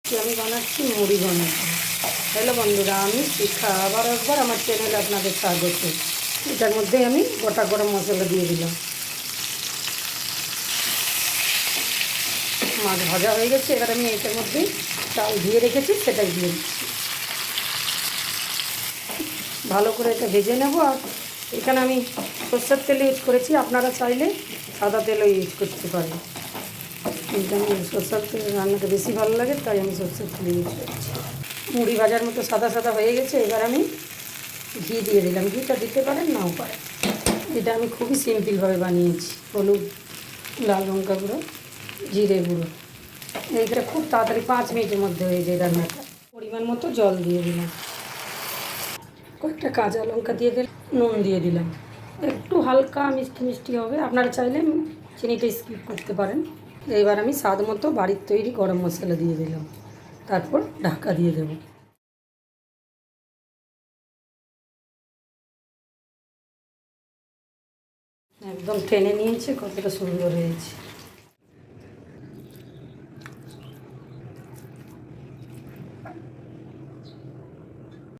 আমি বানাচ্ছি মুড়ি ঘন্ট। হ্যালো বন্ধুরা, আমি শিখা আবার একবার আমার চ্যানেলে আপনাদের স্বাগত। এটার মধ্যে আমি গোটা গরম মশলা দিয়ে দিলাম। মাছ ভাজা হয়ে গেছে, এবার আমি এটার মধ্যে চাল ধুয়ে রেখেছি সেটাই দিয়ে দিচ্ছি। ভালো করে এটা ভেজে নেব। আর এখানে আমি সরষের তেল ইউজ করেছি, আপনারা চাইলে সাদা তেলও ইউজ করতে পারেন, কিন্তু আমি সরষের তেল রান্নাটা বেশি ভালো লাগে, তাই আমি সরষের তেল ইউজ করছি। মুড়ি ভাজার মতো সাদা সাদা হয়ে গেছে, এবার আমি ঘি দিয়ে দিলাম। ঘিটা দিতে পারেন, নাও পারেন। এটা আমি খুবই সিম্পলভাবে বানিয়েছি। হলুদ, লাল লঙ্কা গুঁড়ো, জিরে গুঁড়ো। এইটা খুব তাড়াতাড়ি 5 মিনিটের মধ্যে হয়ে যায় রান্নাটা। পরিমাণ মতো জল দিয়ে দিলাম, কয়েকটা কাঁচা লঙ্কা দিয়ে দিলাম, নুন দিয়ে দিলাম। একটু হালকা মিষ্টি মিষ্টি হবে, আপনারা চাইলে চিনিটা স্কিপ করতে পারেন। এবার আমি স্বাদ মতো বাড়ির তৈরি গরম মশলা দিয়ে দিলাম, তারপর ঢাকা দিয়ে দেব। একদম টেনে নিয়েছে, কতটা সুন্দর হয়েছে।